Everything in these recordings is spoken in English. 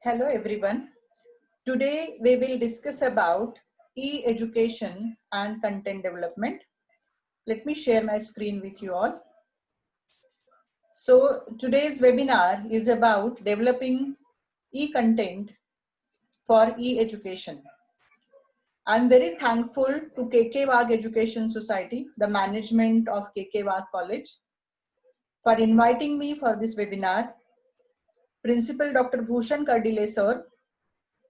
Hello everyone. Today we will discuss about e-education and content development. Let me share my screen with you all. So today's webinar is about developing e-content for e-education. I'm very thankful to KK Wag Education Society, the management of KK Wag College, for inviting me for this webinar. Principal Dr. Bhushan Kardile sir,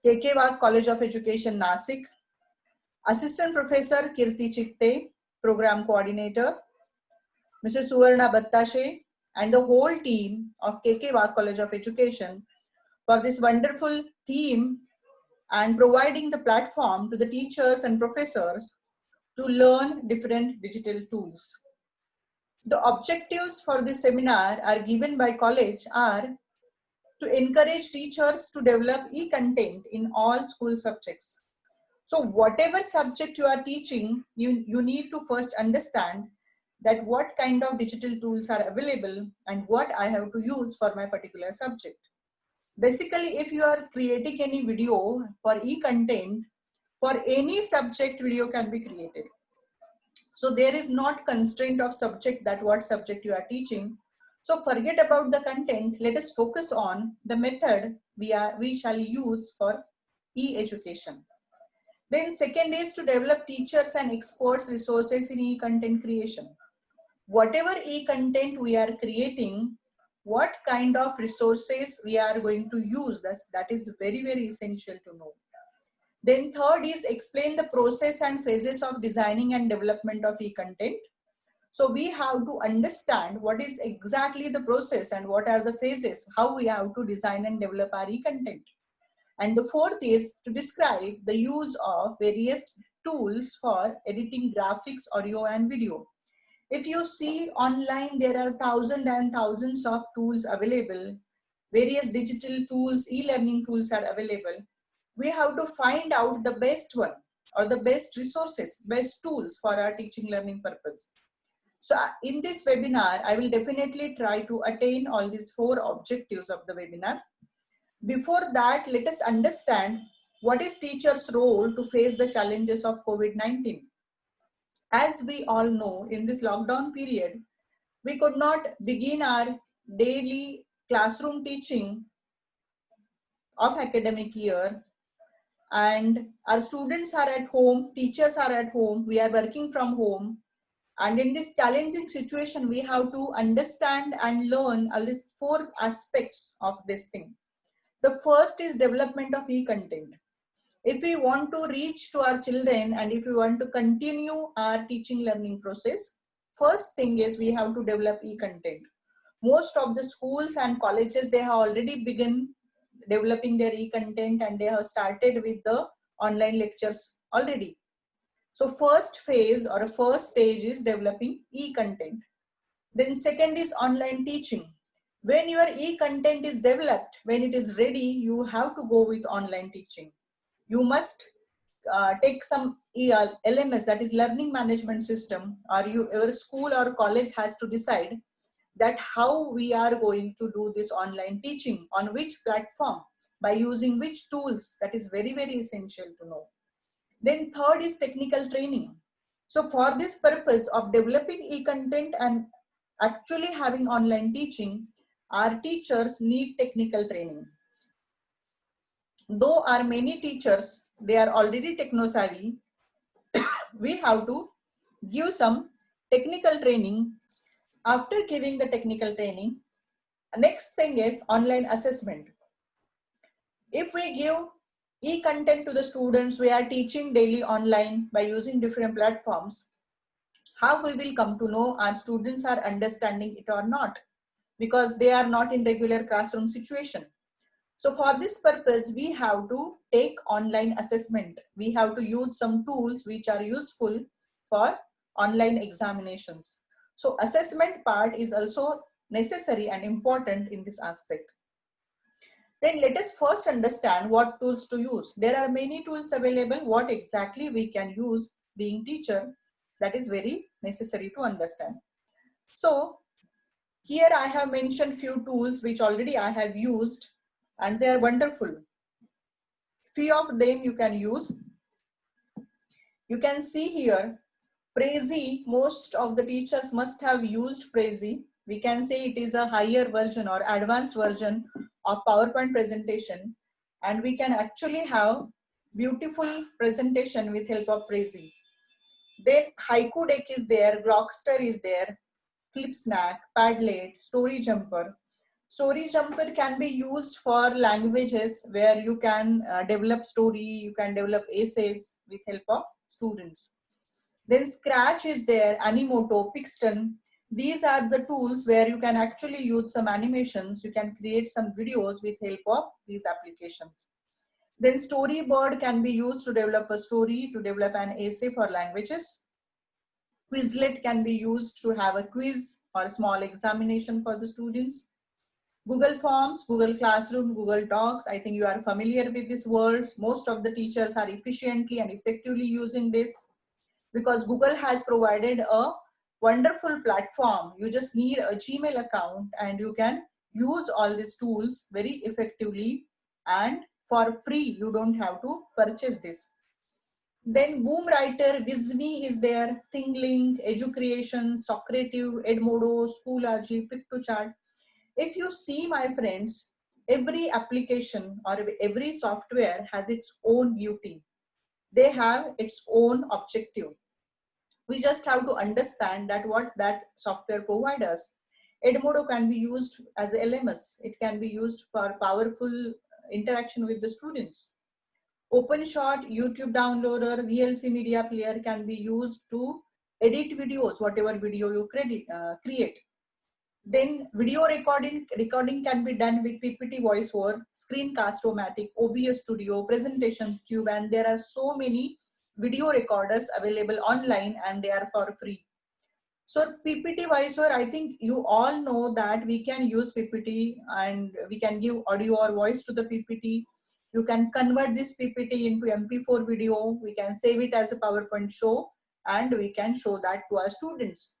KK Wag College of Education, Nasik, Assistant Professor Kirti Chitte, Program Coordinator, Mrs. Suvarna Battashe, and the whole team of KK Wag College of Education for this wonderful theme and providing the platform to the teachers and professors to learn different digital tools. The objectives for this seminar are given by college are to encourage teachers to develop e-content in all school subjects. So whatever subject you are teaching, you need to first understand that what kind of digital tools are available and what I have to use for my particular subject. Basically, if you are creating any video for e-content, for any subject, video can be created. So there is not constraint of subject that what subject you are teaching. So forget about the content. Let us focus on the method we shall use for e-education. Then second is to develop teachers and experts resources in e-content creation. Whatever e-content we are creating, what kind of resources we are going to use, that is very, very essential to know. Then third is explain the process and phases of designing and development of e-content. So we have to understand what is exactly the process and what are the phases, how we have to design and develop our e-content. And the fourth is to describe the use of various tools for editing graphics, audio, and video. If you see online, there are thousands and thousands of tools available. Various digital tools, e-learning tools are available. We have to find out the best one or the best resources, best tools for our teaching learning purpose. So in this webinar, I will definitely try to attain all these four objectives of the webinar. Before that, let us understand what is teachers' role to face the challenges of COVID-19. As we all know, in this lockdown period, we could not begin our daily classroom teaching of academic year, and our students are at home, teachers are at home, we are working from home. And in this challenging situation, we have to understand and learn all these four aspects of this thing. The first is development of e-content. If we want to reach to our children and if we want to continue our teaching learning process, first thing is we have to develop e-content. Most of the schools and colleges, they have already begun developing their e-content and they have started with the online lectures already. So first phase or a first stage is developing e-content. Then second is online teaching. When your e-content is developed, when it is ready, you have to go with online teaching. You must take some LMS, that is learning management system, or your school or college has to decide that how we are going to do this online teaching, on which platform, by using which tools. That is very, very essential to know. Then third is technical training. So for this purpose of developing e-content and actually having online teaching, our teachers need technical training. Though our many teachers, they are already techno-savvy, we have to give some technical training. After giving the technical training, next thing is online assessment. If we give e-content to the students, we are teaching daily online by using different platforms, how we will come to know our students are understanding it or not, because they are not in regular classroom situation. So for this purpose, we have to take online assessment. We have to use some tools which are useful for online examinations. So assessment part is also necessary and important in this aspect. Then let us first understand what tools to use. There are many tools available. What exactly we can use being teacher, that is very necessary to understand. So here I have mentioned few tools which already I have used. and they are wonderful. Few of them you can use. You can see here, Prezi, most of the teachers must have used Prezi. We can say it is a higher version or advanced version of PowerPoint presentation, and we can actually have beautiful presentation with help of Prezi. Then Haiku Deck is there, Grokster is there, Flipsnack, Padlet, Story Jumper. Story Jumper can be used for languages where you can develop story, you can develop essays with help of students. Then Scratch is there, Animoto, Pixton. These are the tools where you can actually use some animations. You can create some videos with help of these applications. Then Storyboard can be used to develop a story, to develop an essay for languages. Quizlet can be used to have a quiz or a small examination for the students. Google Forms, Google Classroom, Google Docs. I think you are familiar with these words. Most of the teachers are efficiently and effectively using this, because Google has provided a wonderful platform. You just need a Gmail account and you can use all these tools very effectively and for free. You don't have to purchase this. Then Boom Writer, Visme is there, ThingLink, EduCreation, Socrative, Edmodo, Schoology, Pick2Chat. If you see, my friends, every application or every software has its own beauty. They have its own objective. We just have to understand that what that software provides us. Edmodo can be used as a LMS. It can be used for powerful interaction with the students. OpenShot, YouTube downloader, VLC media player can be used to edit videos, whatever video you create. Then video recording can be done with PPT voiceover, Screencast-O-Matic, OBS Studio, Presentation Tube, and there are so many video recorders available online and they are for free. So PPT voiceover, I think you all know that we can use PPT and we can give audio or voice to the PPT. You can convert this PPT into MP4 video. We can save it as a PowerPoint show and we can show that to our students.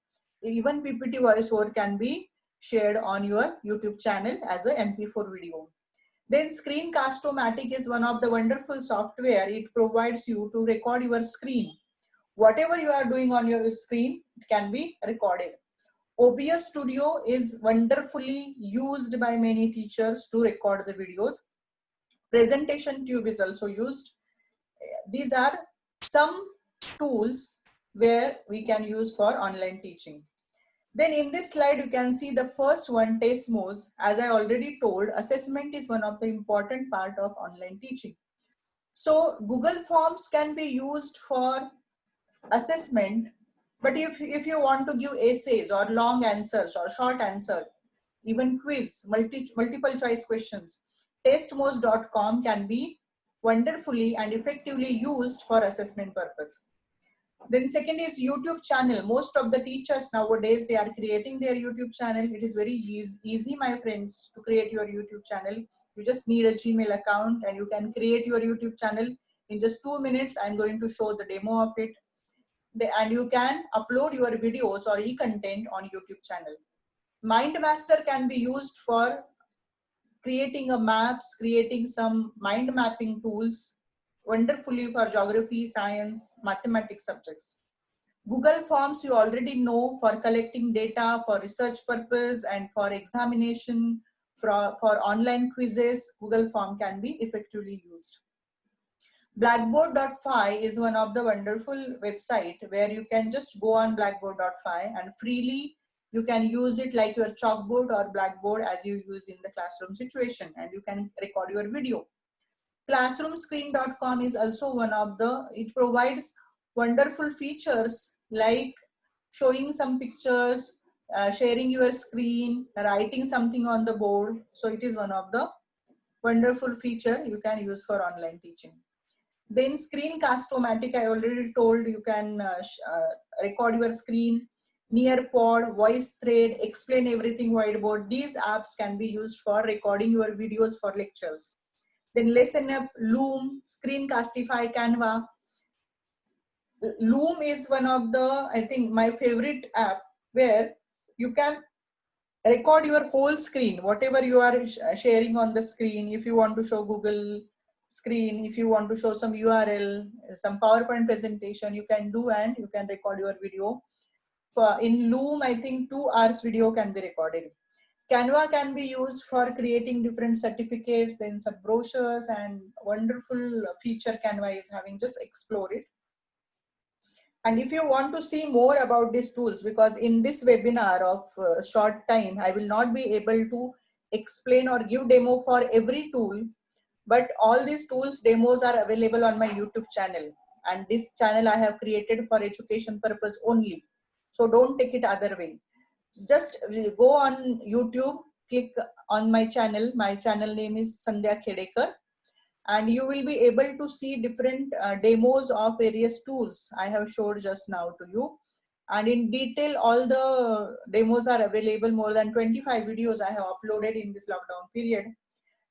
Even PPT voiceover can be shared on your YouTube channel as a MP4 video. Then Screencast-O-Matic is one of the wonderful software. It provides you to record your screen. Whatever you are doing on your screen, it can be recorded. OBS Studio is wonderfully used by many teachers to record the videos. Presentation Tube is also used. These are some tools where we can use for online teaching. Then in this slide, you can see the first one, Testmos. As I already told, assessment is one of the important part of online teaching. So Google Forms can be used for assessment, but if you want to give essays or long answers or short answer, even quiz, multiple choice questions, testmos.com can be wonderfully and effectively used for assessment purpose. Then second is YouTube channel. Most of the teachers nowadays, they are creating their YouTube channel. It is very easy, my friends, to create your YouTube channel. You just need a Gmail account and you can create your YouTube channel in just 2 minutes. I'm going to show the demo of it. And you can upload your videos or e-content on YouTube channel. MindMaster can be used for creating a maps, creating some mind mapping tools, wonderfully for geography, science, mathematics subjects. Google Forms you already know, for collecting data for research purpose and for examination, for online quizzes, Google Form can be effectively used. Blackboard.fi is one of the wonderful website where you can just go on blackboard.fi and freely you can use it like your chalkboard or blackboard as you use in the classroom situation, and you can record your video. Classroomscreen.com is also one of the, it provides wonderful features like showing some pictures, sharing your screen, writing something on the board. So it is one of the wonderful feature you can use for online teaching. Then Screencast-O-Matic, I already told you can record your screen. Nearpod, VoiceThread, Explain Everything Whiteboard. These apps can be used for recording your videos for lectures. Then LessonUp, Loom, Screencastify, Canva. Loom is one of the, I think, my favorite app where you can record your whole screen, whatever you are sharing on the screen. If you want to show Google screen, if you want to show some URL, some PowerPoint presentation, you can do, and you can record your video. For in Loom, I think 2 hours video can be recorded. Canva can be used for creating different certificates, then some brochures, and wonderful feature Canva is having. Just explore it. And if you want to see more about these tools, because in this webinar of short time, I will not be able to explain or give demo for every tool, but all these tools demos are available on my YouTube channel. And this channel I have created for education purpose only. So don't take it other way. Just go on YouTube, click on my channel. My channel name is Sandhya Khedekar, and you will be able to see different demos of various tools I have showed just now to you. And in detail, all the demos are available. More than 25 videos I have uploaded in this lockdown period.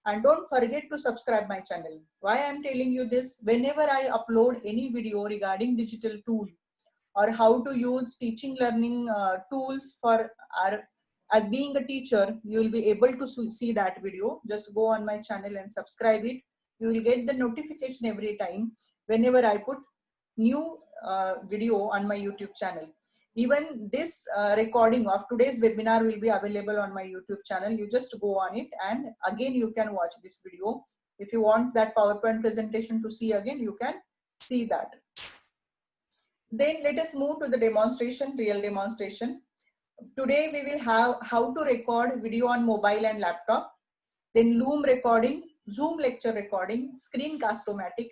And don't forget to subscribe my channel. Why I am telling you this? Whenever I upload any video regarding digital tool or how to use teaching learning tools for our, as being a teacher, you will be able to see that video. Just go on my channel and subscribe it. You will get the notification every time whenever I put new video on my YouTube channel. Even this recording of today's webinar will be available on my YouTube channel. You just go on it, and again you can watch this video. If you want that PowerPoint presentation to see again, you can see that. Then let us move to the demonstration, real demonstration. Today we will have how to record video on mobile and laptop, then Loom recording, Zoom lecture recording, Screencast-O-Matic,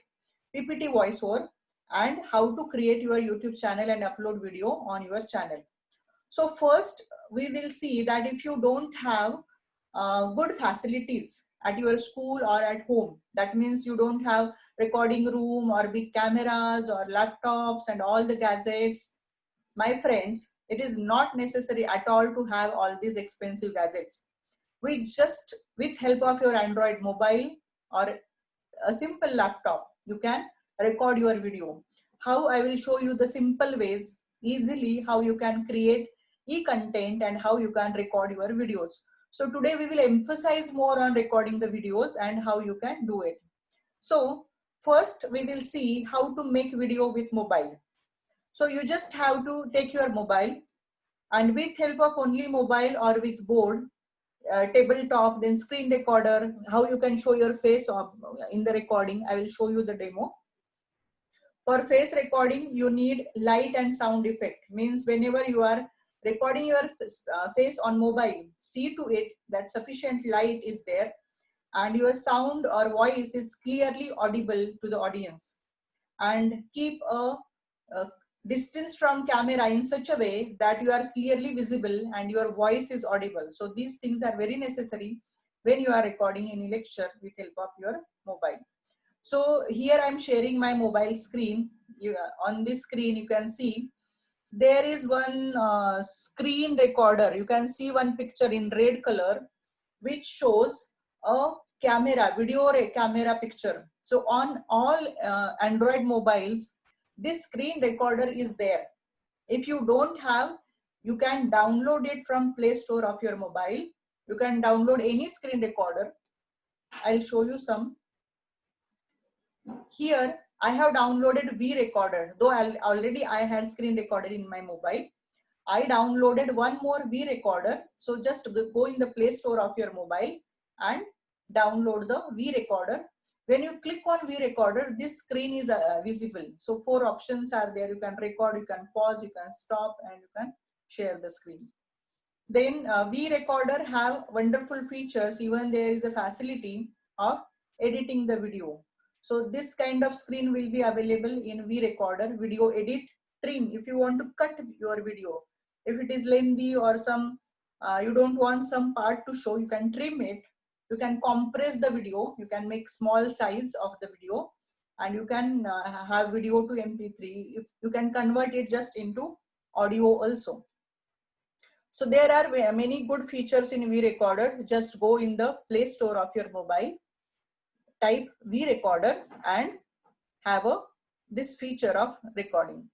PPT voiceover, and how to create your YouTube channel and upload video on your channel. So first we will see that if you don't have good facilities at your school or at home, that means you don't have recording room or big cameras or laptops and all the gadgets, my friends, it is not necessary at all to have all these expensive gadgets. With help of your Android mobile or a simple laptop, you can record your video. How I will show you the simple ways, easily how you can create e-content and how you can record your videos. So today we will emphasize more on recording the videos and how you can do it. So first we will see how to make video with mobile. So you just have to take your mobile, and with help of only mobile or with board, tabletop, then screen recorder, how you can show your face in the recording. I will show you the demo. For face recording, you need light and sound effect. Means whenever you are recording your face on mobile, see to it that sufficient light is there and your sound or voice is clearly audible to the audience. And keep a distance from camera in such a way that you are clearly visible and your voice is audible. So these things are very necessary when you are recording any lecture with help of your mobile. So here I'm sharing my mobile screen. On this screen you can see there is one screen recorder. You can see one picture in red color which shows a camera, video camera picture. So on all Android mobiles, this screen recorder is there. If you don't have, you can download it from Play Store of your mobile. You can download any screen recorder. I'll show you some. Here I have downloaded V Recorder. Though already I had screen recorder in my mobile, I downloaded one more V Recorder. So just go in the Play Store of your mobile and download the V Recorder. When you click on V Recorder, this screen is visible. So 4 options are there. You can record, you can pause, you can stop, and you can share the screen. Then V Recorder have wonderful features. Even there is a facility of editing the video. So this kind of screen will be available in V Recorder. Video edit, trim. If you want to cut your video, if it is lengthy or some you don't want some part to show, you can trim it. You can compress the video. You can make small size of the video, and you can have video to MP3. If you can convert it just into audio also. So there are many good features in V Recorder. Just go in the Play Store of your mobile, type V Recorder, and have this feature of recording.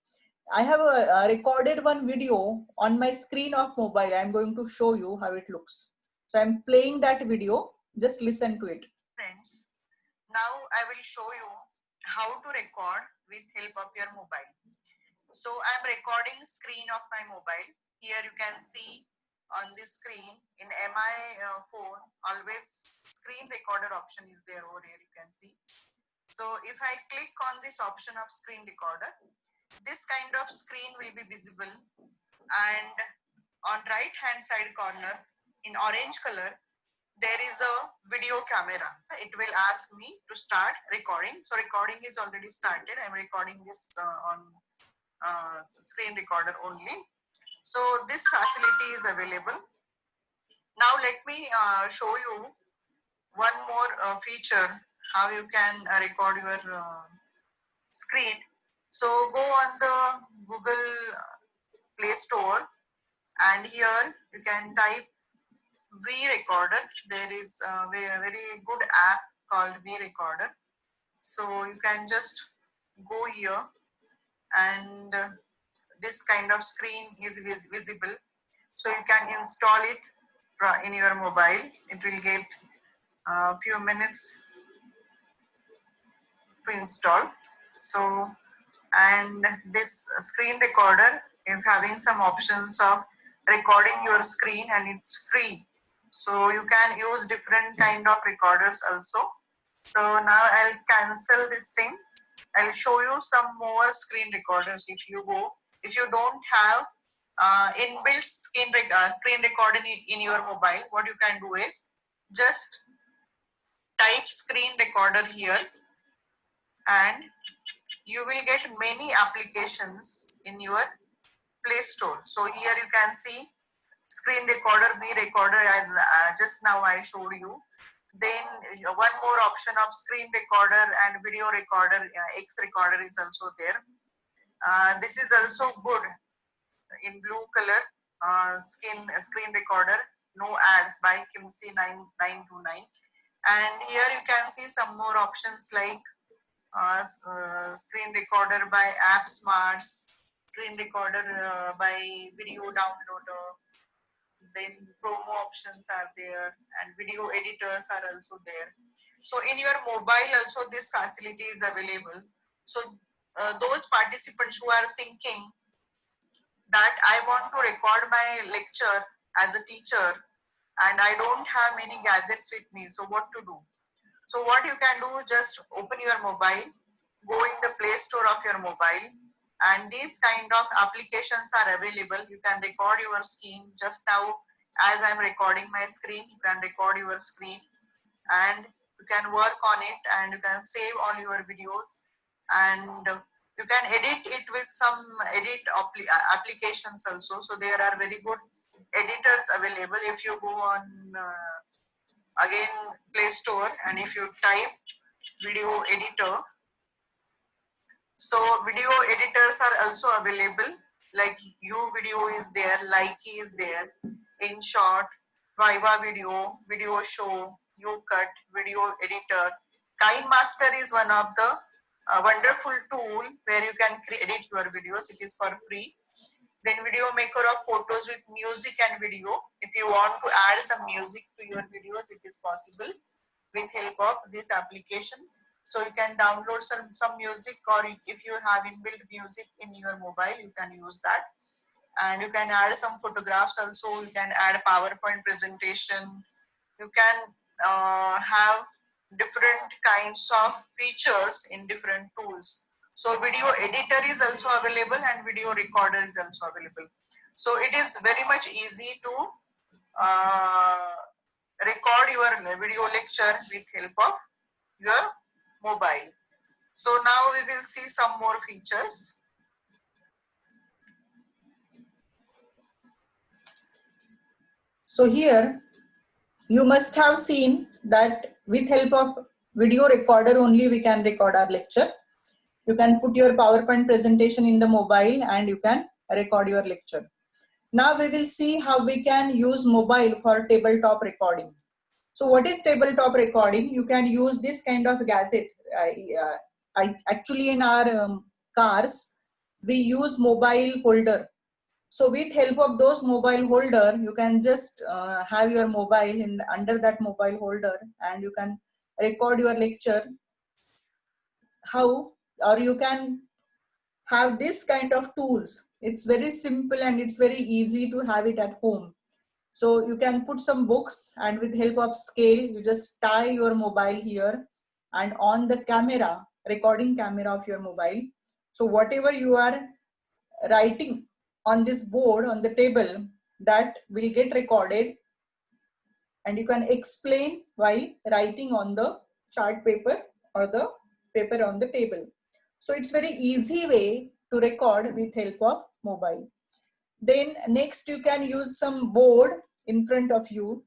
I have recorded one video on my screen of mobile. I'm going to show you how it looks. So I'm playing that video. Just listen to it. Friends, now I will show you how to record with help of your mobile. So I'm recording screen of my mobile. Here you can see on this screen in MI phone, always screen recorder option is there over here, you can see. So if I click on this option of screen recorder, this kind of screen will be visible, and on right hand side corner in orange color, there is a video camera. It will ask me to start recording. So recording is already started. I'm recording this on screen recorder only. So this facility is available. Now let me show you one more feature, how you can record your screen. So go on the Google Play Store, and here you can type V Recorder. There is a very good app called V Recorder. So you can just go here, and this kind of screen is visible. So you can install it in your mobile. It will get a few minutes to install. So, and this screen recorder is having some options of recording your screen, and it's free. So you can use different kind of recorders also. So now I'll cancel this thing. I'll show you some more screen recorders. If you don't have inbuilt screen recording in your mobile, what you can do is just type screen recorder here, and you will get many applications in your Play Store. So here you can see screen recorder, V Recorder, as just now I showed you. Then one more option of screen recorder and video recorder, X recorder is also there. This is also good in blue color, screen recorder, no ads by Kimsey 9929. And here you can see some more options like screen recorder by App Smarts, screen recorder by Video Downloader. Then promo options are there, and video editors are also there. So in your mobile also this facility is available. So those participants who are thinking that I want to record my lecture as a teacher and I don't have many gadgets with me, so what to do? So what you can do, just open your mobile, go in the Play Store of your mobile, and these kind of applications are available. You can record your screen. Just now, as I'm recording my screen, you can record your screen, and you can work on it, and you can save all your videos, and you can edit it with some applications also. So there are very good editors available. If you go on again Play Store, and if you type video editor, so video editors are also available, like uvideo is there, Likey is there, InShot, Viva Video, Video Show, UCut, video editor. KineMaster is one of the wonderful tool where you can edit your videos. It is for free. Then Video Maker of photos with music and video. If you want to add some music to your videos, it is possible with help of this application. So you can download some music, or if you have inbuilt music in your mobile, you can use that. And you can add some photographs also. You can add PowerPoint presentation. You can have different kinds of features in different tools. So video editor is also available, and video recorder is also available. So it is very much easy to record your video lecture with help of your mobile. So now we will see some more features. So here you must have seen that with help of video recorder only we can record our lecture. You can put your PowerPoint presentation in the mobile and you can record your lecture. Now we will see how we can use mobile for tabletop recording. So what is tabletop recording? You can use this kind of gadget. Actually in our cars, we use mobile holder. So with help of those mobile holder, you can just have your mobile in under that mobile holder, and you can record your lecture. How? Or you can have this kind of tools. It's very simple and it's very easy to have it at home. So you can put some books, and with help of scale, you just tie your mobile here and on the camera, recording camera of your mobile. So whatever you are writing on this board on the table, that will get recorded, and you can explain while writing on the chart paper or the paper on the table. So it's very easy way to record with help of mobile. Then next, you can use some board in front of you,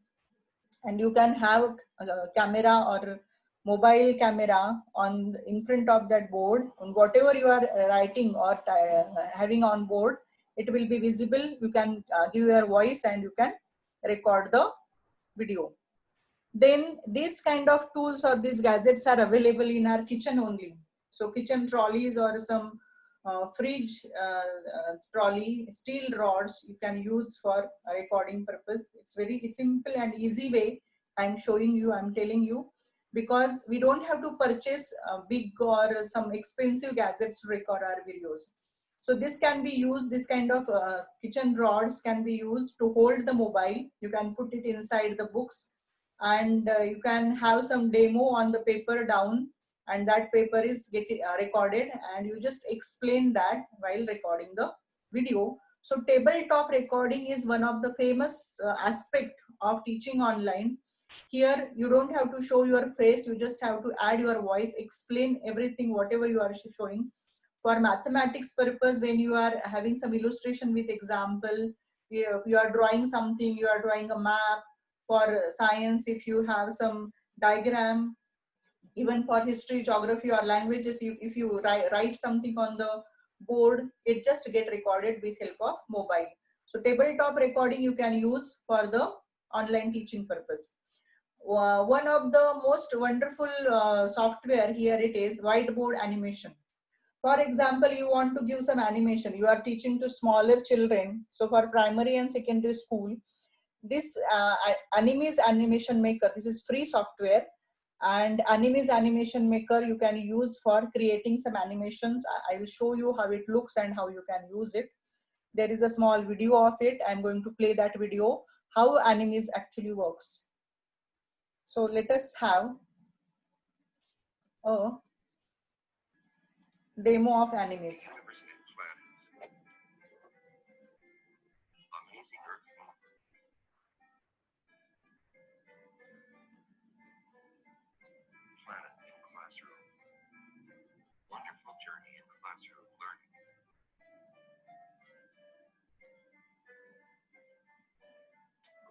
and you can have a camera or mobile camera on in front of that board, and whatever you are writing or having on board, it will be visible. You can give your voice and you can record the video. Then these kind of tools or these gadgets are available in our kitchen only. So kitchen trolleys or some fridge trolley, steel rods you can use for recording purpose. It's very simple and easy way. I'm showing you, I'm telling you, because we don't have to purchase big or some expensive gadgets to record our videos. So this can be used, this kind of kitchen rods can be used to hold the mobile. You can put it inside the books, and you can have some demo on the paper down, and that paper is getting recorded, and you just explain that while recording the video. So tabletop recording is one of the famous aspect of teaching online. Here you don't have to show your face, you just have to add your voice, explain everything whatever you are showing. For mathematics purpose, when you are having some illustration with example, you are drawing something, you are drawing a map. For science, if you have some diagram, even for history, geography or languages, if you write something on the board, it just get recorded with help of mobile. So tabletop recording you can use for the online teaching purpose. One of the most wonderful software here it is whiteboard animation. For example, you want to give some animation, you are teaching to smaller children. So for primary and secondary school, this Animes Animation Maker, this is free software, and Animes Animation Maker you can use for creating some animations. I will show you how it looks and how you can use it. There is a small video of it. I'm going to play that video, how Animes actually works. So let us have a demo of Animes.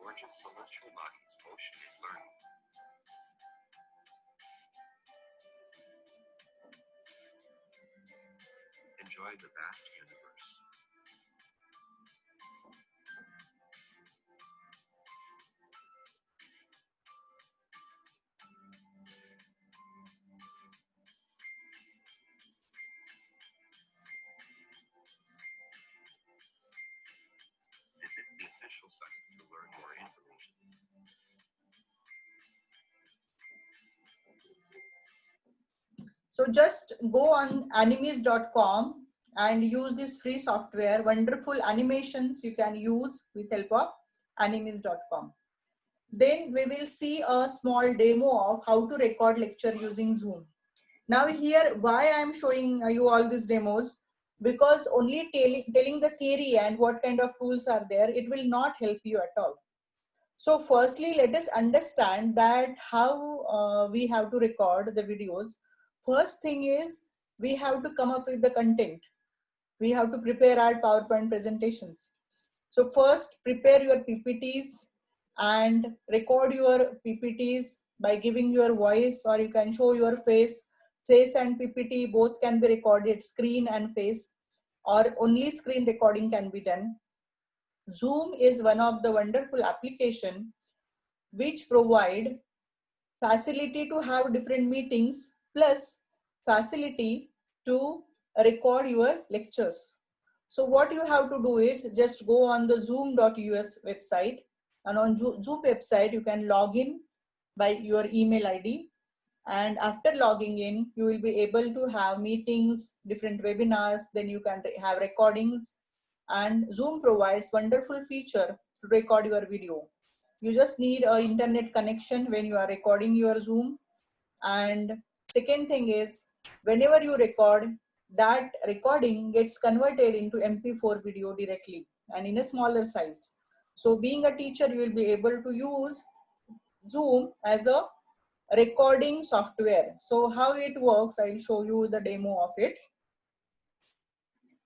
Gorgeous celestial bodies, motion and learning. Enjoy the vast universe. Visit the official site to learn more information. So just go on animes.com and use this free software. Wonderful animations you can use with help of animes.com. Then we will see a small demo of how to record lecture using Zoom. Now here, why I am showing you all these demos, because only telling the theory and what kind of tools are there, it will not help you at all. So firstly, let us understand that how we have to record the videos. First thing is, we have to come up with the content. We have to prepare our PowerPoint presentations. So first, prepare your PPTs and record your PPTs by giving your voice, or you can show your face. Face and PPT both can be recorded, screen and face, or only screen recording can be done. Zoom is one of the wonderful application which provide facility to have different meetings plus facility to record your lectures. So what you have to do is just go on the zoom.us website, and on Zoom website you can log in by your email ID, and after logging in you will be able to have meetings, different webinars, then you can have recordings, and Zoom provides wonderful feature to record your video. You just need an internet connection when you are recording your Zoom. And second thing is, whenever you record, that recording gets converted into MP4 video directly and in a smaller size. So being a teacher, you will be able to use Zoom as a recording software. So how it works, I'll show you the demo of it.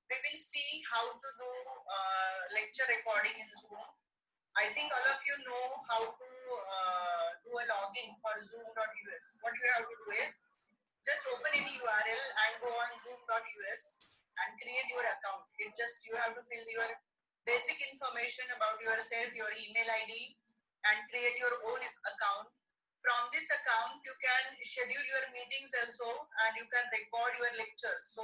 We will see how to do lecture recording in Zoom. I think all of you know how to do a login for zoom.us. What you have to do is just open any URL and go on zoom.us and create your account. It just, you have to fill your basic information about yourself, your email ID, and create your own account. From this account, you can schedule your meetings also, and you can record your lectures. So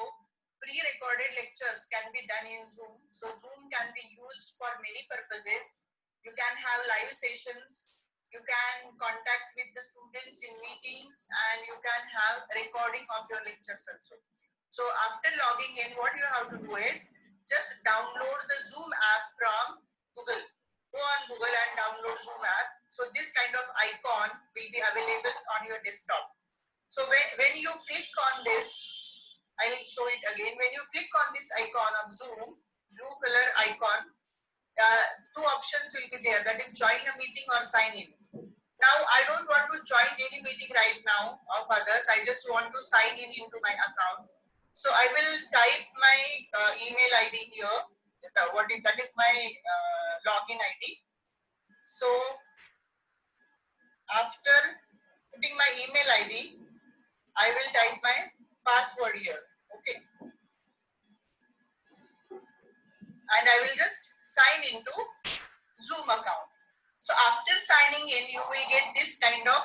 pre-recorded lectures can be done in Zoom. So Zoom can be used for many purposes. You can have live sessions, you can contact with the students in meetings, and you can have recording of your lectures also. So after logging in, what you have to do is just download the Zoom app from Google. Go on Google and download Zoom app. So this kind of icon will be available on your desktop. So when you click on this, I'll show it again. When you click on this icon of Zoom, blue color icon, two options will be there, that is join a meeting or sign in. Now I don't want to join any meeting right now of others. I just want to sign in into my account. So I will type my email ID here. That is my login ID. So after putting my email ID, I will type my password here. Okay. And I will just sign into Zoom account. So after signing in, you will get this kind of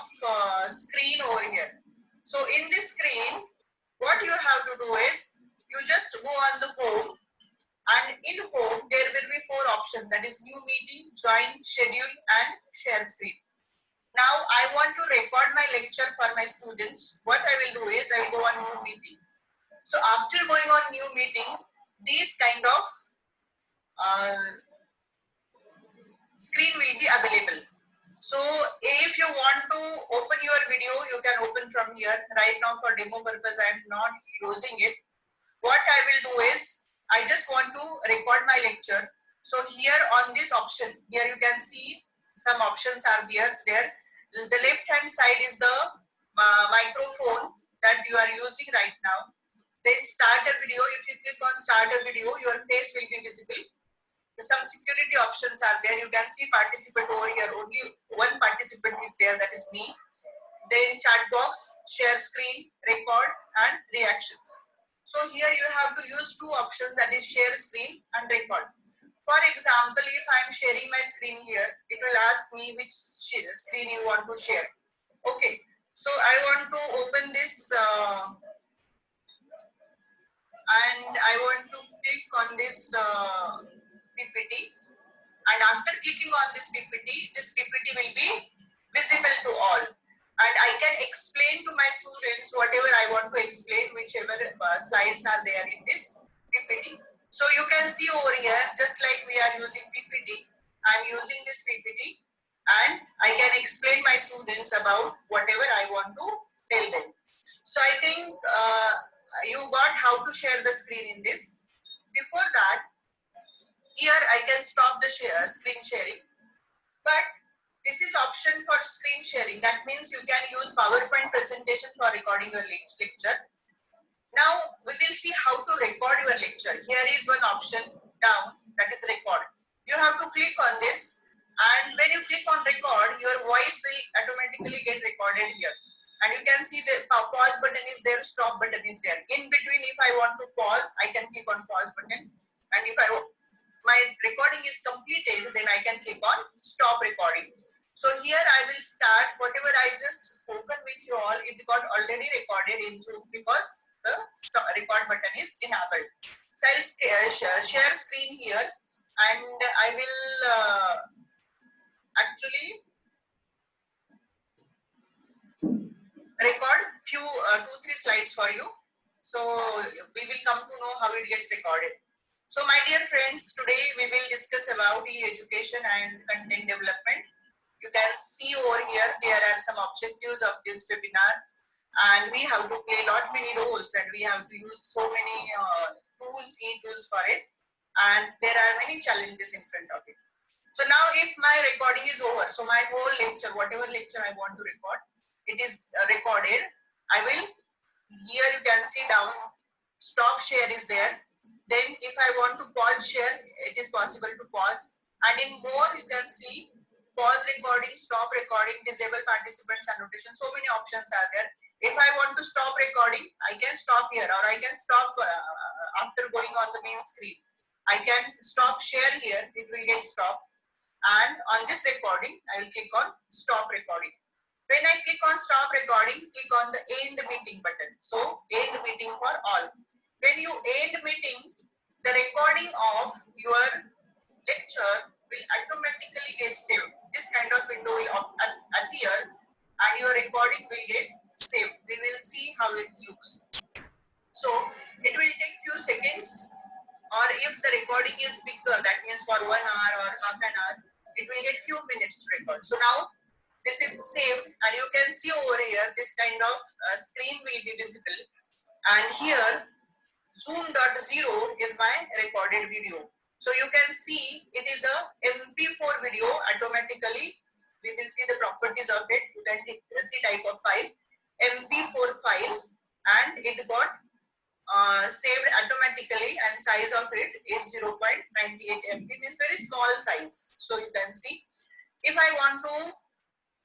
screen over here. So in this screen, what you have to do is, you just go on the home, and in home, there will be four options, that is new meeting, join, schedule, and share screen. Now I want to record my lecture for my students. What I will do is, I will go on new meeting. So after going on new meeting, these kind of screen will be available. So if you want to open your video, you can open from here. Right now for demo purpose, I am not using it. What I will do is, I just want to record my lecture. So here on this option, here you can see some options are there. The left hand side is the microphone that you are using right now. Then start a video. If you click on start a video, your face will be visible. Some security options are there. You can see participant over here. Only one participant is there, that is me. Then chat box, share screen, record, and reactions. So here you have to use two options, that is share screen and record. For example, if I am sharing my screen here, it will ask me which screen you want to share. Okay, so I want to open this and I want to click on this PPT. And after clicking on this PPT will be visible to all. And I can explain to my students whatever I want to explain, whichever slides are there in this PPT. So you can see over here, just like we are using PPT, I'm using this PPT and I can explain my students about whatever I want to tell them. So I think you got how to share the screen in this. Before that, here I can stop the screen sharing, but this is option for screen sharing. That means you can use PowerPoint presentation for recording your lecture. Now we will see how to record your lecture. Here is one option down, that is record. You have to click on this, and when you click on record, your voice will automatically get recorded here. And you can see the pause button is there, stop button is there. In between, if I want to pause, I can click on pause button. And if my recording is completed, then I can click on stop recording. So here I will start whatever I just spoken with you all. It got already recorded in Zoom because the record button is enabled. So I'll share screen here, and I will actually record few 2-3 slides for you. So we will come to know how it gets recorded. So my dear friends, today we will discuss about e-education and content development. You can see over here, there are some objectives of this webinar, and we have to play lot many roles, and we have to use so many e-tools for it, and there are many challenges in front of it. So now if my recording is over, so my whole lecture, whatever lecture I want to record, it is recorded. I will, here you can see down, stop share is there. Then if I want to pause share, it is possible to pause. And in more, you can see pause recording, stop recording, disable participants annotation. So many options are there. If I want to stop recording, I can stop here, or I can stop after going on the main screen. I can stop share here, it will get stopped. And on this recording, I will click on stop recording. When I click on stop recording, click on the end meeting button. So end meeting for all. When you end meeting, the recording of your lecture will automatically get saved. This kind of window will appear, and your recording will get saved. We will see how it looks. So it will take few seconds, or if the recording is bigger, that means for 1 hour or half an hour, it will get few minutes to record. So now this is saved, and you can see over here this kind of screen will be visible, and here zoom.0 is my recorded video. So you can see it is a MP4 video automatically. We will see the properties of it. You can see type of file, MP4 file, and it got saved automatically, and size of it is 0.98 MB, means very small size. So you can see, if I want to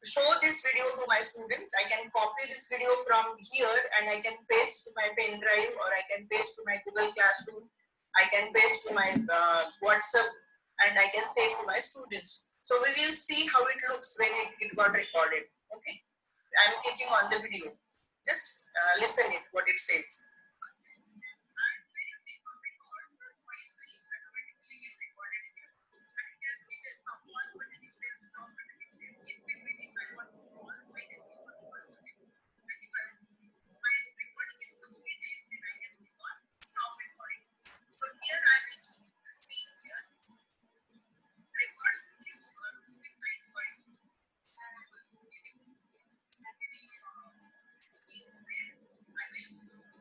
show this video to my students, I can copy this video from here and I can paste to my pen drive, or I can paste to my Google Classroom, I can paste to my WhatsApp, and I can save to my students. So we will see how it looks when it got recorded. Okay, I'm clicking on the video. Just listen it, what it says.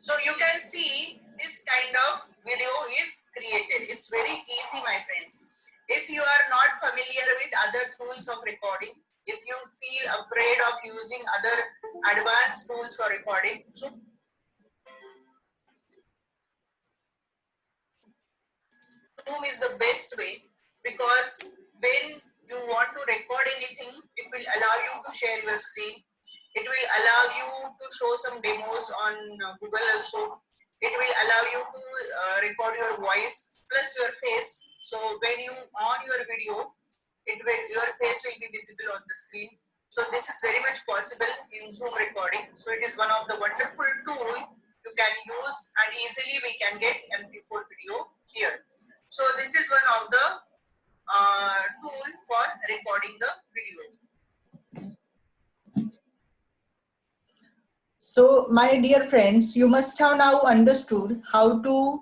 So you can see this kind of video is created. It's very easy, my friends. If you are not familiar with other tools of recording, if you feel afraid of using other advanced tools for recording, Zoom is the best way, because when you want to record anything, it will allow you to share your screen. It will allow you to show some demos on Google also. It will allow you to record your voice plus your face. So when you on your video, your face will be visible on the screen. So this is very much possible in Zoom recording. So it is one of the wonderful tool you can use, and easily we can get MP4 video here. So this is one of the tool for recording the video. So my dear friends, you must have now understood how to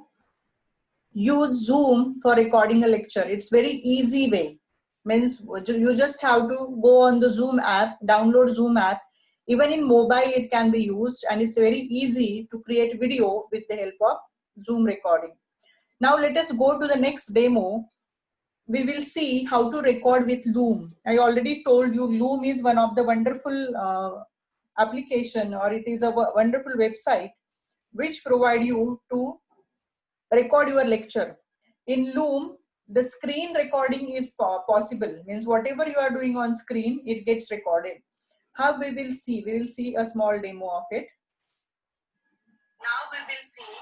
use Zoom for recording a lecture. It's very easy way. Means you just have to go on the Zoom app, download Zoom app. Even in mobile it can be used, and it's very easy to create video with the help of Zoom recording. Now let us go to the next demo. We will see how to record with Loom. I already told you Loom is one of the wonderful application, or it is a wonderful website which provide you to record your lecture. In Loom, the screen recording is possible, means whatever you are doing on screen, it gets recorded. How we will see a small demo of it. Now we will see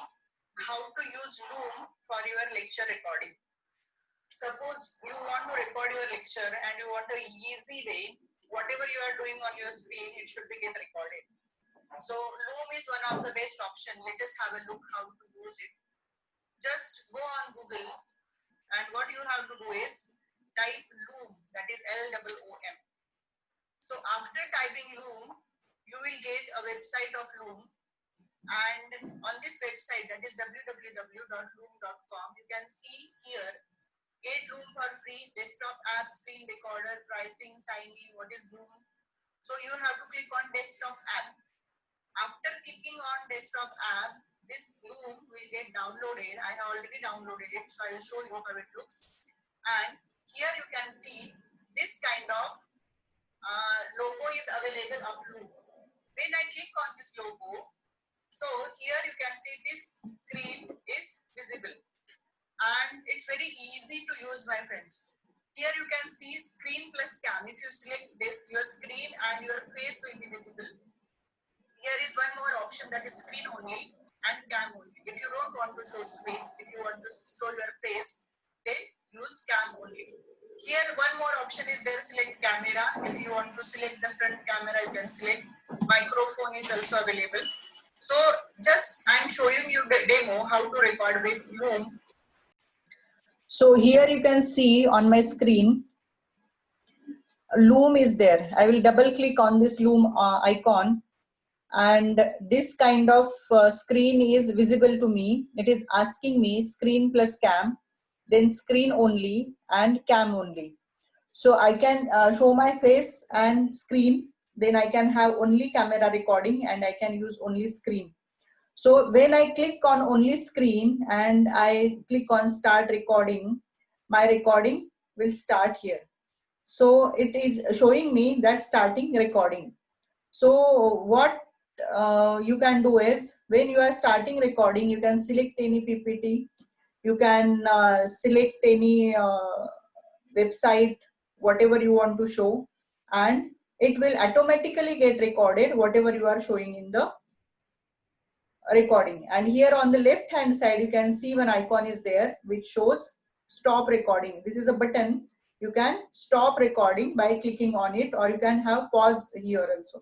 how to use Loom for your lecture recording. Suppose you want to record your lecture and you want an easy way, whatever you are doing on your screen, it should be get recorded. So Loom is one of the best option. Let us have a look how to use it. Just go on Google, and what you have to do is type Loom, that is Loom. So after typing Loom, you will get a website of Loom, and on this website, that is www.loom.com, you can see here, get Loom for free, desktop app, screen recorder, pricing, sign in, what is Loom. So you have to click on desktop app. After clicking on desktop app, this Loom will get downloaded. I have already downloaded it, so I will show you how it looks. And here you can see this kind of logo is available of Loom. When I click on this logo, so here you can see this screen is visible, and it's very easy to use, my friends. Here you can see screen plus cam. If you select this, your screen and your face will be visible. Here is one more option, that is screen only and cam only. If you don't want to show screen, if you want to show your face, then use cam only. Here one more option is there, select camera. If you want to select the front camera, you can select. Microphone is also available. So just I'm showing you the demo how to record with Loom. So here you can see on my screen, Loom is there. I will double click on this Loom icon, and this kind of screen is visible to me. It is asking me screen plus cam, then screen only and cam only. So I can show my face and screen, then I can have only camera recording, and I can use only screen. So when I click on only screen and I click on start recording, my recording will start here. So it is showing me that starting recording. So what you can do is, when you are starting recording, you can select any PPT, you can select any website, whatever you want to show, and it will automatically get recorded whatever you are showing in the recording. And here on the left hand side, you can see one icon is there which shows stop recording. This is a button. You can stop recording by clicking on it, or you can have pause here also.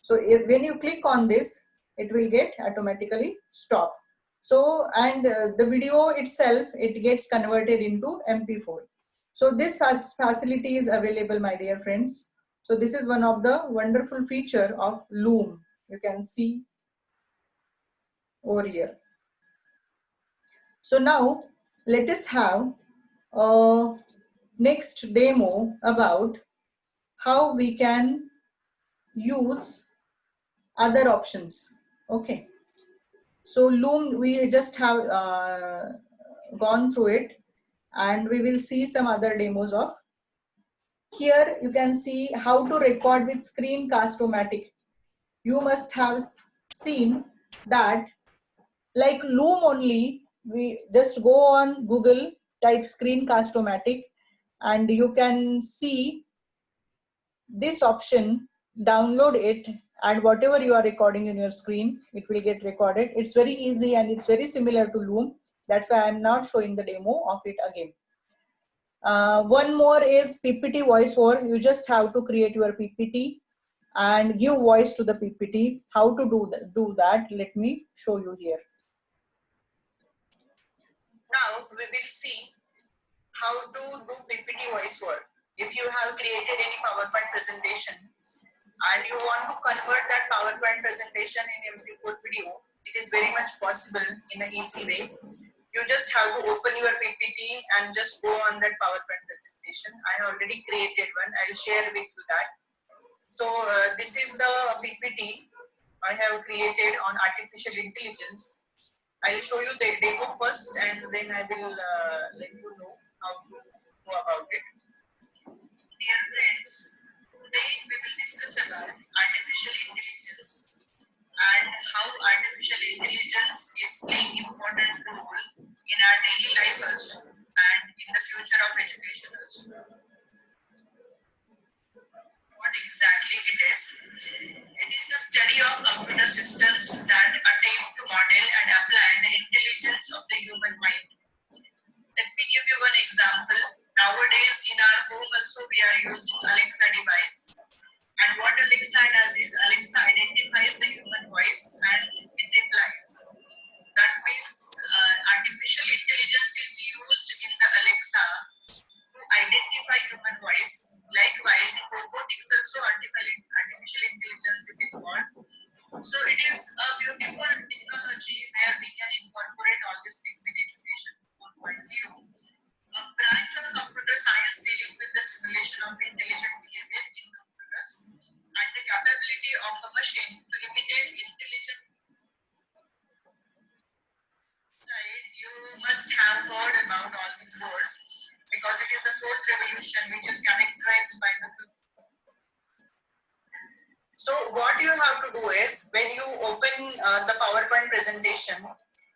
So when you click on this, it will get automatically stop. So, and the video itself, it gets converted into MP4. So this facility is available, my dear friends. So this is one of the wonderful feature of Loom. You can see over here. So now let us have a next demo about how we can use other options. Okay. So Loom, we just have gone through it, and we will see some other demos of. Here you can see how to record with Screencast-O-Matic. You must have seen that, like Loom only, we just go on Google, type Screencast-O-Matic, and you can see this option, download it, and whatever you are recording in your screen, it will get recorded. It's very easy and it's very similar to Loom. That's why I'm not showing the demo of it again. One more is PPT voiceover. You just have to create your PPT and give voice to the PPT. How to do that? Let me show you here. Now we will see how to do PPT voiceover. If you have created any PowerPoint presentation and you want to convert that PowerPoint presentation in MP4 video, it is very much possible in an easy way. You just have to open your PPT and just go on that PowerPoint presentation. I have already created one. I will share with you that. So this is the PPT I have created on artificial intelligence. I will show you the demo first, and then I will let you know how to go about it. Dear friends, today we will discuss about artificial intelligence and how artificial intelligence is playing important role in our daily life also and in the future of education also. What exactly it is? It is the study of computer systems that attempt to model and apply the intelligence of the human mind. Let me give you one example. Nowadays in our home also we are using Alexa device. And what Alexa does is Alexa identifies the human the PowerPoint presentation,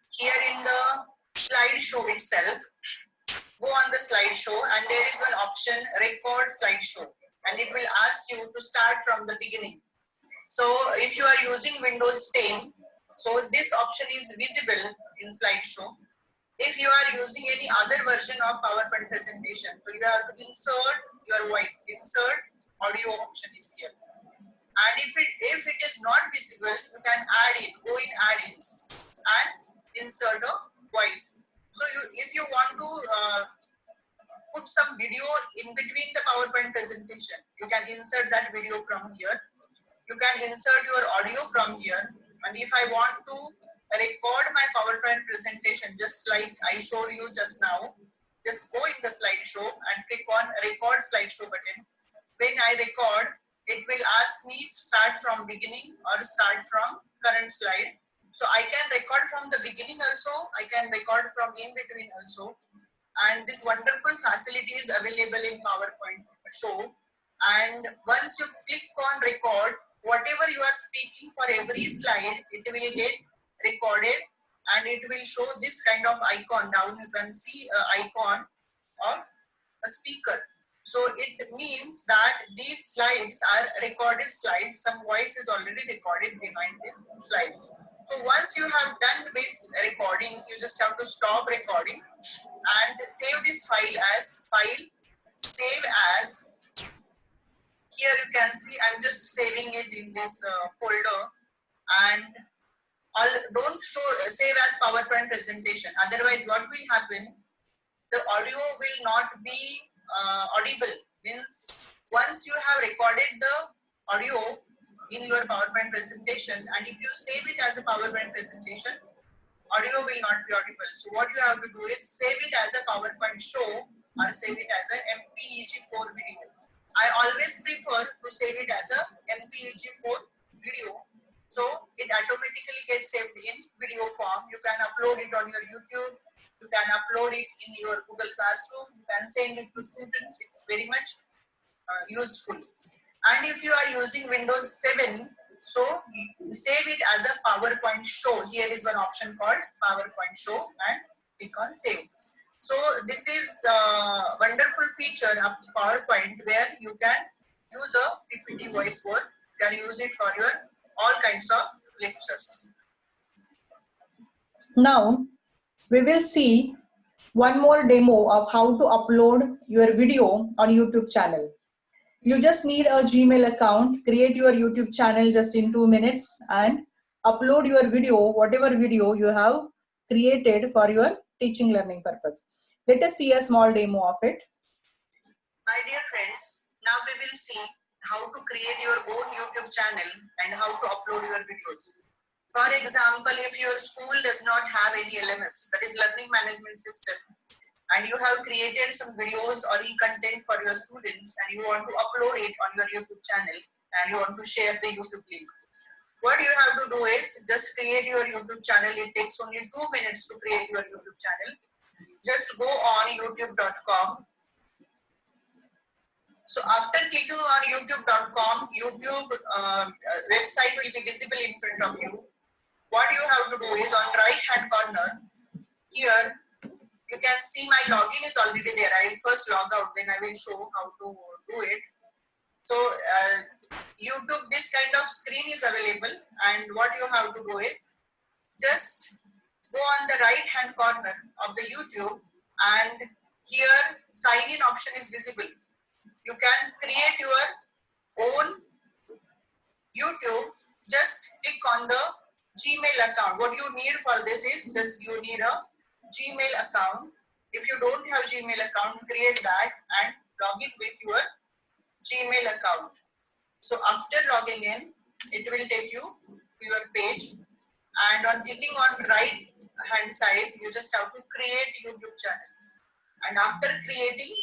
here in the slideshow itself, go on the slideshow and there is one option, record slideshow, and it will ask you to start from the beginning. So if you are using Windows 10, so this option is visible in slideshow. If you are using any other version of PowerPoint presentation, so you have to insert your voice, insert audio option is here. And if it is not visible, you can go in add-ins and insert a voice. So if you want to put some video in between the PowerPoint presentation, you can insert that video from here. You can insert your audio from here. And if I want to record my PowerPoint presentation, just like I showed you just now, just go in the slideshow and click on record slideshow button. When I record, it will ask me start from beginning or start from current slide. So I can record from the beginning also, I can record from in between also. And this wonderful facility is available in PowerPoint Show. And once you click on record, whatever you are speaking for every slide, it will get recorded and it will show this kind of icon down. You can see an icon of a speaker. So it means that these slides are recorded slides. Some voice is already recorded behind these slides. So once you have done with recording, you just have to stop recording and save this file as save as. Here you can see I'm just saving it in this folder, and don't save as PowerPoint presentation. Otherwise, what will happen? The audio will not be audible. Means once you have recorded the audio in your PowerPoint presentation, and if you save it as a PowerPoint presentation, audio will not be audible. So what you have to do is save it as a PowerPoint show or save it as a MPEG-4 video. I always prefer to save it as a MPEG-4 video. So it automatically gets saved in video form. You can upload it on your YouTube. You can upload it in your Google Classroom. You can send it to students. It's very much useful. And if you are using Windows 7, so save it as a PowerPoint show. Here is one option called PowerPoint show and click on save. So this is a wonderful feature of PowerPoint where you can use a PPT voice code. You can use it for your all kinds of lectures. Now we will see one more demo of how to upload your video on YouTube channel. You just need a Gmail account, create your YouTube channel just in 2 minutes and upload your video, whatever video you have created for your teaching learning purpose. Let us see a small demo of it. My dear friends, now we will see how to create your own YouTube channel and how to upload your videos. For example, if your school does not have any LMS, that is Learning Management System, and you have created some videos or e-content for your students and you want to upload it on your YouTube channel and you want to share the YouTube link. What you have to do is just create your YouTube channel. It takes only 2 minutes to create your YouTube channel. Just go on youtube.com. So after clicking on youtube.com, YouTube website will be visible in front of you. What you have to do is on right hand corner, here you can see my login is already there. I will first log out, then I will show how to do it. So YouTube, this kind of screen is available, and what you have to do is just go on the right hand corner of the YouTube, and here sign in option is visible. You can create your own YouTube. Just click on the Gmail account. What you need for this is just you need a Gmail account. If you don't have Gmail account, create that and log in with your Gmail account. So after logging in, it will take you to your page, and on clicking on right hand side, you just have to create YouTube channel. And after creating,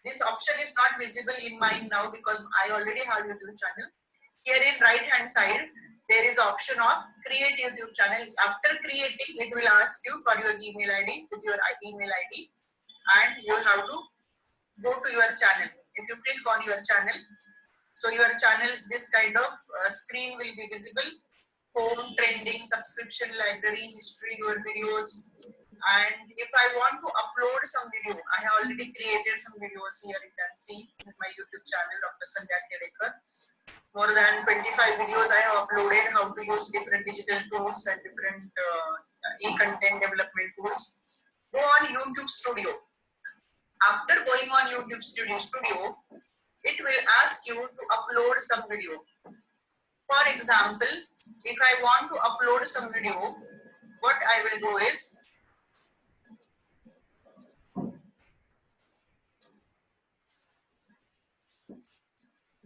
this option is not visible in mine now because I already have YouTube channel. Here in right hand side, there is option of create YouTube channel. After creating, it will ask you for your email ID, put your email ID, and you have to go to your channel. If you click on your channel, so your channel, this kind of screen will be visible. home, trending, subscription, library, history, your videos. And if I want to upload some video, I have already created some videos here. You can see this is my YouTube channel, Dr. Sandhya Kedekar. More than 25 videos I have uploaded, how to use different digital tools and different e-content development tools. Go on YouTube Studio. After going on YouTube Studio, it will ask you to upload some video. For example, if I want to upload some video, what I will do is,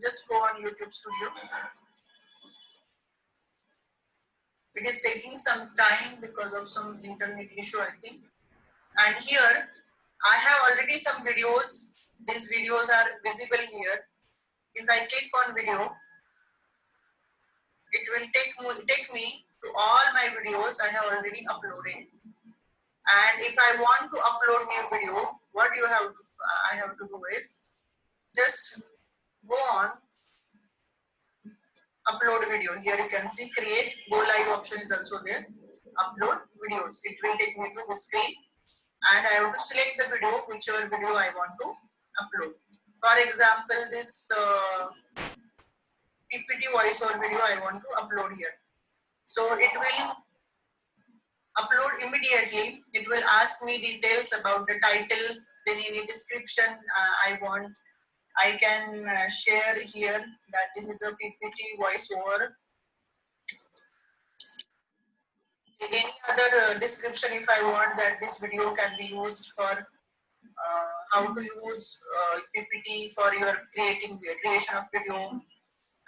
just go on YouTube Studio. It is taking some time because of some internet issue, I think. And here, I have already some videos. These videos are visible here. If I click on video, it will take me to all my videos I have already uploaded. And if I want to upload new video, what I have to do is just go on upload video. Here you can see create, go live option is also there. Upload videos. It will take me to the screen and I have to select the video, whichever video I want to upload. For example, this PPT voiceover video I want to upload here. So it will upload immediately. It will ask me details about the title, then any description I can share here that this is a PPT voiceover. Any other description if I want that this video can be used for how to use PPT for your creation of video,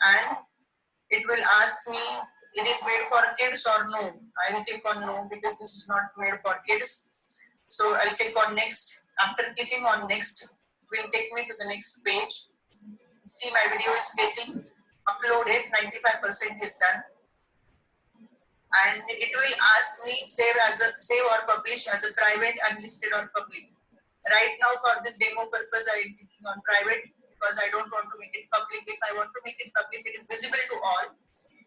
and it will ask me it is made for kids or no. I will click on no because this is not made for kids. So I'll click on next. After clicking on next, it will take me to the next page. See, my video is getting uploaded, 95% is done. And it will ask me save or publish as a private, unlisted or public. Right now for this demo purpose, I am clicking on private because I don't want to make it public. If I want to make it public, it is visible to all.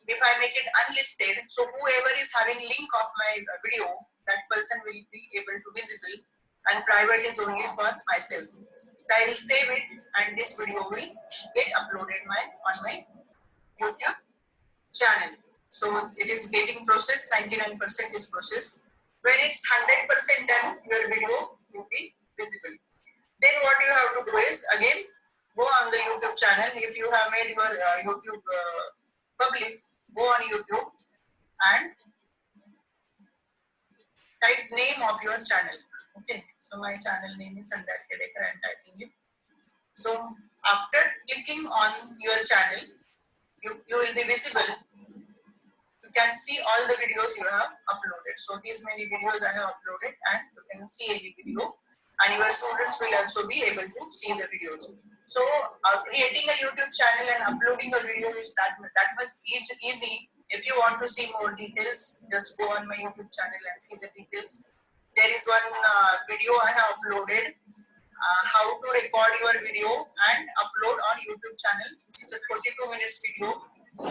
If I make it unlisted, so whoever is having link of my video, that person will be able to visible, and private is only for myself. I will save it and this video will get uploaded on my YouTube channel. So it is getting processed, 99% is processed. When it's 100% done, your video will be visible. Then what you have to do is, again, go on the YouTube channel. If you have made your YouTube public, go on YouTube and type name of your channel. Okay, so my channel name is Sandhya Kedekar. I am typing it. So after clicking on your channel, you will be visible. You can see all the videos you have uploaded. So these many videos I have uploaded, and you can see any video, and your students will also be able to see the videos. So creating a YouTube channel and uploading a video is that much easy. If you want to see more details, just go on my YouTube channel and see the details. There is one video I have uploaded, how to record your video and upload on YouTube channel. This is a 42 minutes video.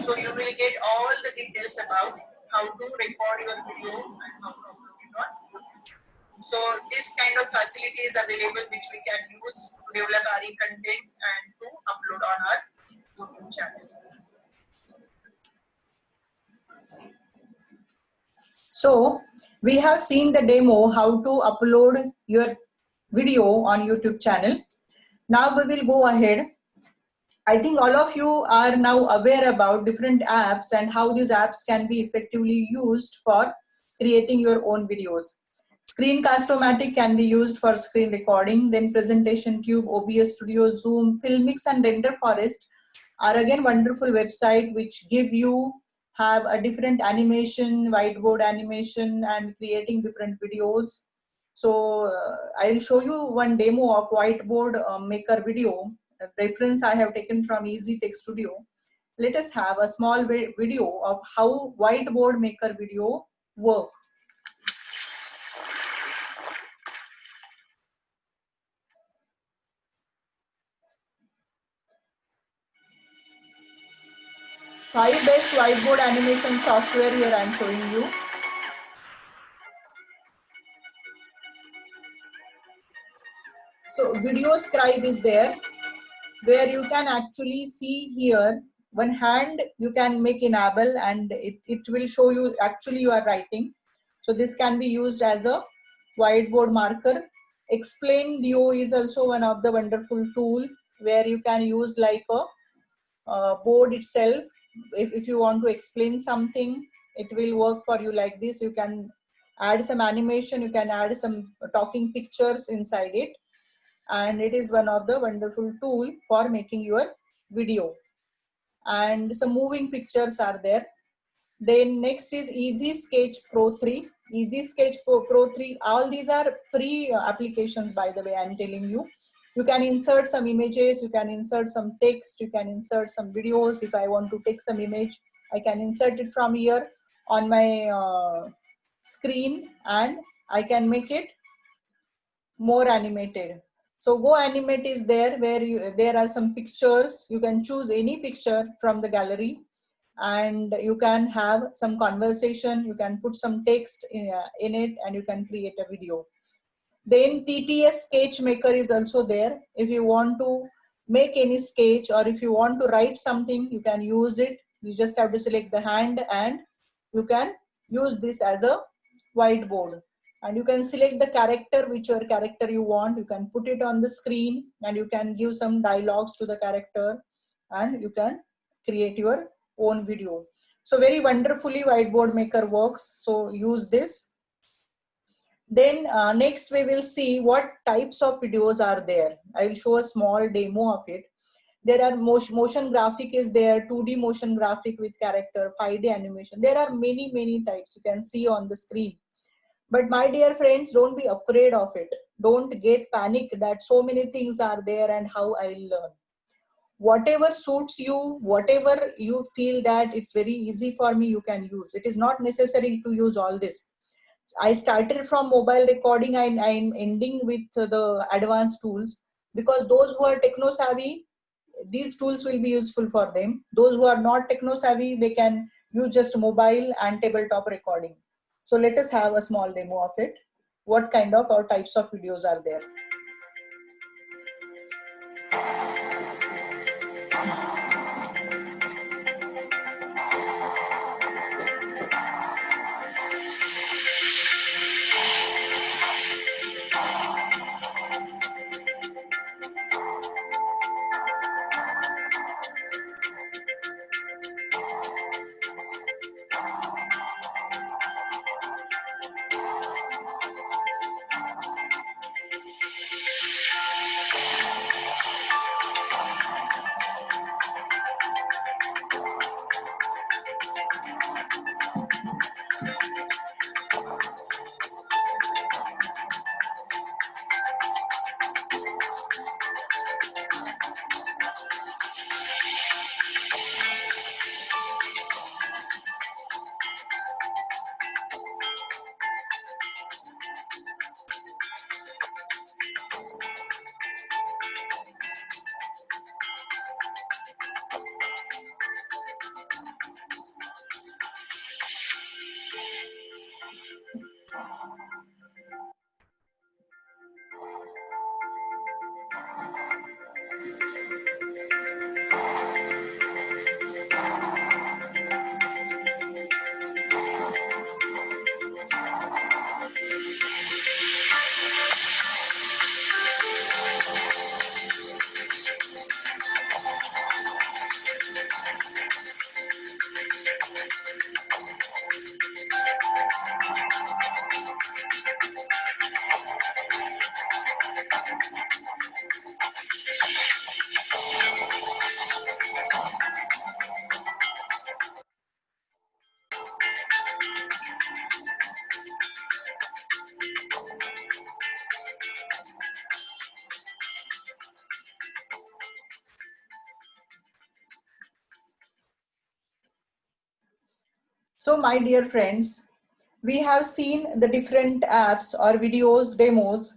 So you will get all the details about how to record your video and how to upload it on YouTube. So this kind of facility is available which we can use to develop our content and to upload on our YouTube channel. So we have seen the demo how to upload your video on YouTube channel. Now we will go ahead. I think all of you are now aware about different apps and how these apps can be effectively used for creating your own videos. Screencast-O-Matic can be used for screen recording, then Presentation Tube, OBS Studio, Zoom, Filmix and Render Forest are again wonderful website which have a different animation, whiteboard animation and creating different videos. So I'll show you one demo of whiteboard maker video. Reference I have taken from Easy Tech Studio. Let us have a small video of how whiteboard maker video work. 5 best whiteboard animation software here I am showing you. So Video Scribe is there, where you can actually see here one hand you can make enable, and it will show you actually you are writing. So this can be used as a whiteboard marker. Explain Duo is also one of the wonderful tool where you can use like a board itself. If you want to explain something, it will work for you like this. You can add some animation, you can add some talking pictures inside it, and it is one of the wonderful tool for making your video. And some moving pictures are there. Then next is Easy Sketch Pro 3. Easy Sketch Pro 3, all these are free applications, by the way, I'm telling you. You can insert some images, you can insert some text, you can insert some videos. If I want to take some image, I can insert it from here on my screen, and I can make it more animated. So Go Animate is there, where there are some pictures. You can choose any picture from the gallery, and you can have some conversation. You can put some text in it, and you can create a video. Then TTS Sketch Maker is also there. If you want to make any sketch, or if you want to write something, you can use it. You just have to select the hand, and you can use this as a whiteboard. And you can select the character, whichever character you want. You can put it on the screen, and you can give some dialogues to the character, and you can create your own video. So very wonderfully Whiteboard Maker works. So use this. Then next we will see what types of videos are there. I will show a small demo of it. There are motion graphic is there, 2D motion graphic with character, 5D animation. There are many types you can see on the screen. But my dear friends, don't be afraid of it. Don't get panic that so many things are there and how I'll learn. Whatever suits you, whatever you feel that it's very easy for me, you can use. It is not necessary to use all this. I started from mobile recording, and I'm ending with the advanced tools, because those who are techno savvy, these tools will be useful for them. Those who are not techno savvy, they can use just mobile and tabletop recording. So let us have a small demo of it. What kind of or types of videos are there? So my dear friends, we have seen the different apps or videos, demos.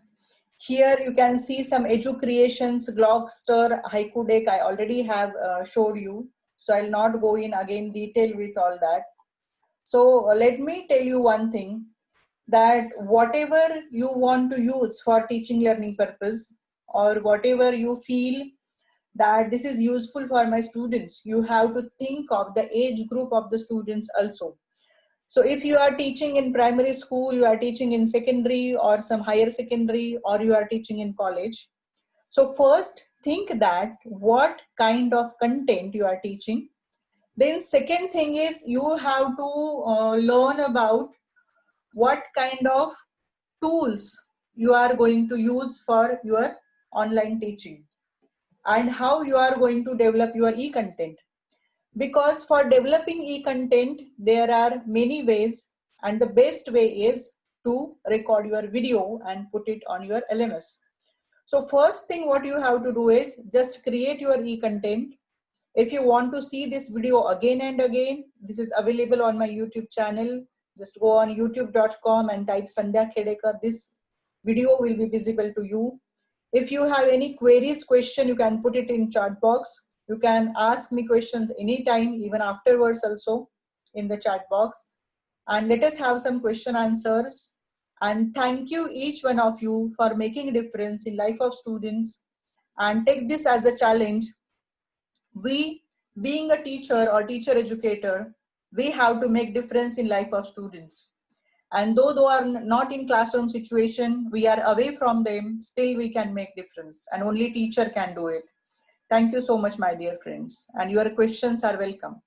Here you can see some edu creations, Glogster, Haiku Deck, I already have showed you. So I'll not go in again detail with all that. So let me tell you one thing, that whatever you want to use for teaching learning purpose, or whatever you feel that this is useful for my students, you have to think of the age group of the students also. So if you are teaching in primary school, you are teaching in secondary or some higher secondary, or you are teaching in college. So first think that what kind of content you are teaching. Then second thing is you have to learn about what kind of tools you are going to use for your online teaching, and how you are going to develop your e-content. Because for developing e-content, there are many ways, and the best way is to record your video and put it on your LMS. So first thing what you have to do is just create your e-content. If you want to see this video again and again, this is available on my YouTube channel. Just go on youtube.com and type Sandhya Khedekar. This video will be visible to you. If you have any queries, question, you can put it in chat box. You can ask me questions anytime, even afterwards also in the chat box. And let us have some question answers. And thank you each one of you for making a difference in life of students. And take this as a challenge. We, being a teacher or teacher educator, we have to make difference in life of students. And though they are not in classroom situation, we are away from them, still we can make difference, and only teacher can do it. Thank you so much, my dear friends, and your questions are welcome.